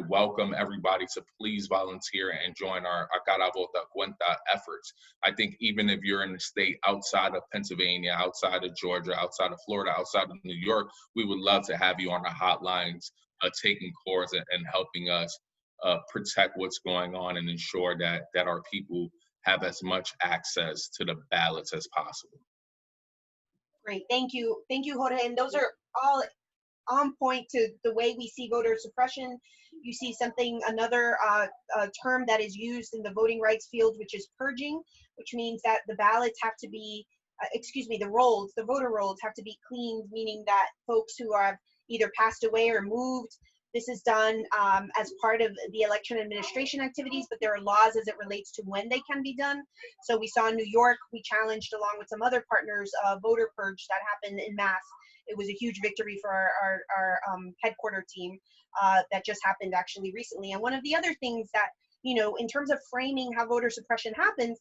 welcome everybody to please volunteer and join our Cara Vota Cuenta efforts. I think even if you're in a state outside of Pennsylvania, outside of Georgia, outside of Florida, outside of New York, we would love to have you on our hotlines, taking calls and helping us protect what's going on and ensure that our people have as much access to the ballots as possible. Great, thank you, Jorge. And those are all on point to the way we see voter suppression. You see another term that is used in the voting rights field, which is purging, which means that the ballots have to be, the voter rolls have to be cleaned, meaning that folks who have either passed away or moved, this is done as part of the election administration activities, but there are laws as it relates to when they can be done. So we saw in New York, we challenged along with some other partners a voter purge that happened in mass. It was a huge victory for our headquarter team that just happened actually recently. And one of the other things that, you know, in terms of framing how voter suppression happens,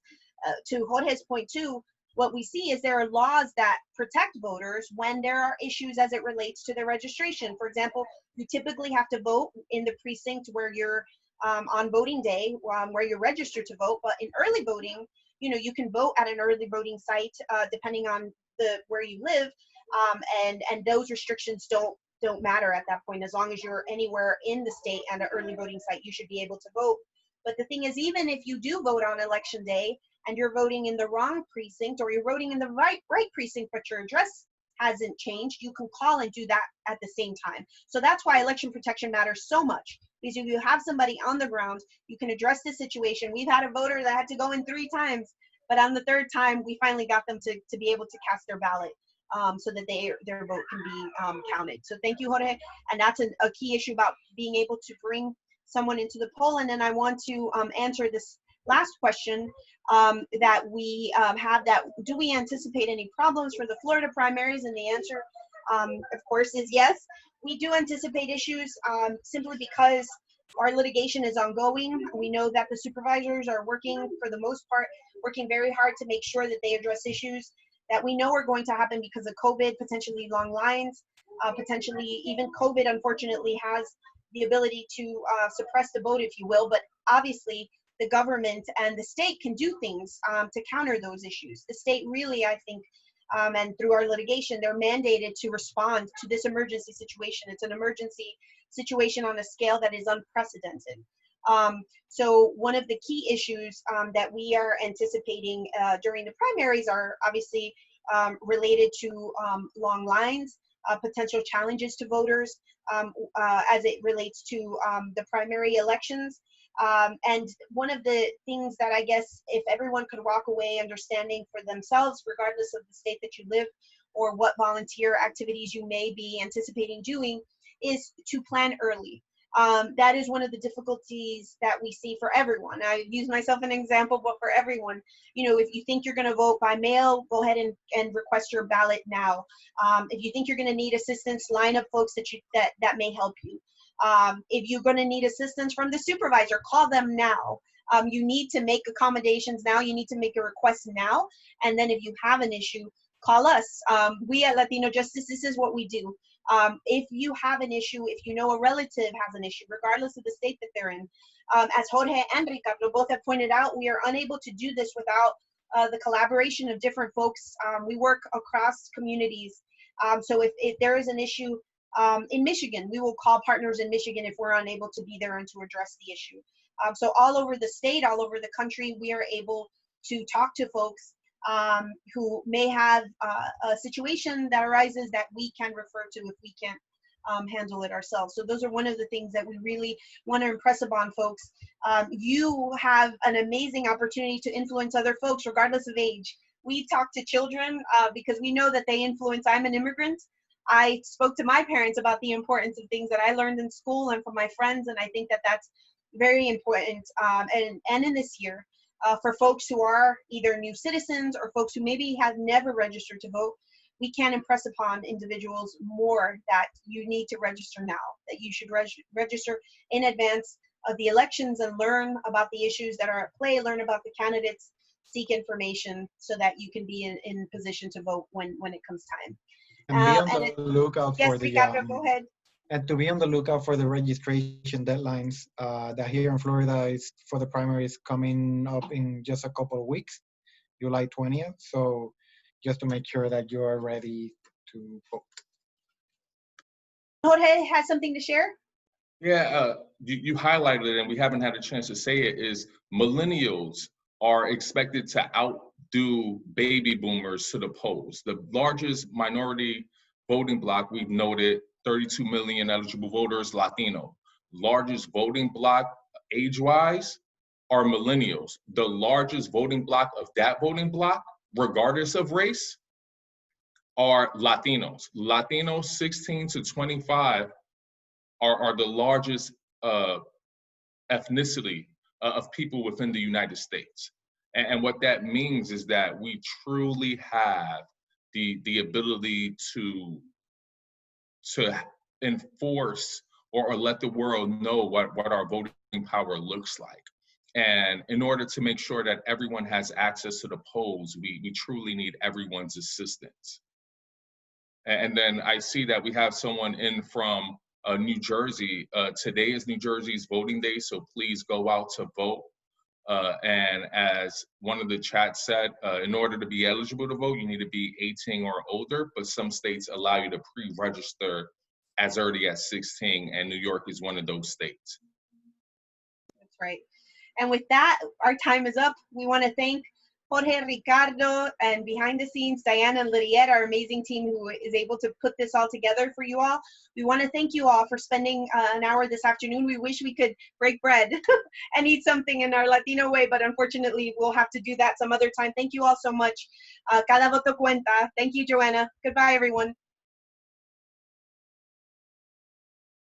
to Jorge's point too, what we see is there are laws that protect voters when there are issues as it relates to their registration. For example, you typically have to vote in the precinct where you're on voting day, where you're registered to vote. But in early voting, you know, you can vote at an early voting site depending on where you live, and those restrictions don't matter at that point. As long as you're anywhere in the state and an early voting site, you should be able to vote. But the thing is, even if you do vote on election day, and you're voting in the wrong precinct, or you're voting in the right precinct, but your address hasn't changed, you can call and do that at the same time. So that's why election protection matters so much, because if you have somebody on the ground, you can address the situation. We've had a voter that had to go in 3 times, but on the 3rd time, we finally got them to be able to cast their ballot, so that their vote can be counted. So thank you, Jorge. And that's a key issue about being able to bring someone into the poll. And then I want to answer this last question that we have, that do we anticipate any problems for the Florida primaries? And the answer, of course, is yes. We do anticipate issues simply because our litigation is ongoing. We know that the supervisors are working, for the most part, working very hard to make sure that they address issues that we know are going to happen because of COVID, potentially long lines, potentially even COVID, unfortunately, has the ability to suppress the vote, if you will. But obviously, the government and the state can do things to counter those issues. The state really, I think, and through our litigation, they're mandated to respond to this emergency situation. It's an emergency situation on a scale that is unprecedented. So one of the key issues that we are anticipating during the primaries are obviously related to long lines, potential challenges to voters as it relates to the primary elections. And one of the things that I guess if everyone could walk away understanding for themselves, regardless of the state that you live or what volunteer activities you may be anticipating doing, is to plan early. That is one of the difficulties that we see for everyone. I use myself as an example, but for everyone, you know, if you think you're going to vote by mail, go ahead and request your ballot now. If you think you're going to need assistance, line up folks that may help you. If you're going to need assistance from the supervisor, call them now. You need to make accommodations now. You need to make a request now. And then if you have an issue, call us. We at LatinoJustice, this is what we do. If you have an issue, if you know a relative has an issue, regardless of the state that they're in, as Jorge and Ricardo both have pointed out, we are unable to do this without the collaboration of different folks. We work across communities. So if there is an issue in Michigan, we will call partners in Michigan if we're unable to be there and to address the issue. So all over the state, all over the country, we are able to talk to folks who may have a situation that arises that we can refer to if we can't handle it ourselves. So those are one of the things that we really want to impress upon folks. You have an amazing opportunity to influence other folks regardless of age. We talk to children because we know that they influence. I'm an immigrant. I spoke to my parents about the importance of things that I learned in school and from my friends, and I think that that's very important. And in this year, for folks who are either new citizens or folks who maybe have never registered to vote, we can impress upon individuals more that you need to register now, that you should register in advance of the elections and learn about the issues that are at play, learn about the candidates, seek information so that you can be in position to vote when it comes time. And be on the lookout yes, for the Ricardo, go ahead. And to be on the lookout for the registration deadlines that here in Florida is for the primaries coming up in just a couple of weeks, July 20th. So just to make sure that you are ready to vote. Jorge has something to share? Yeah, you highlighted it and we haven't had a chance to say it, is millennials are expected to outdo baby boomers to the polls. The largest minority voting bloc, we've noted, 32 million eligible voters, Latino. Largest voting bloc age-wise are millennials. The largest voting bloc of that voting bloc, regardless of race, are Latinos. Latinos 16 to 25 are the largest ethnicity of people within the United States. And what that means is that we truly have the ability to enforce or let the world know what our voting power looks like. And in order to make sure that everyone has access to the polls, we truly need everyone's assistance. And then I see that we have someone in from New Jersey. Today is New Jersey's voting day, so please go out to vote. And as one of the chats said, in order to be eligible to vote, you need to be 18 or older, but some states allow you to pre-register as early as 16, and New York is one of those states. That's right. And with that, our time is up. We want to thank Jorge, Ricardo, and behind the scenes, Diana and Lydiette, our amazing team who is able to put this all together for you all. We want to thank you all for spending an hour this afternoon. We wish we could break bread and eat something in our Latino way, but unfortunately, we'll have to do that some other time. Thank you all so much. Cada voto cuenta. Thank you, Joanna. Goodbye, everyone.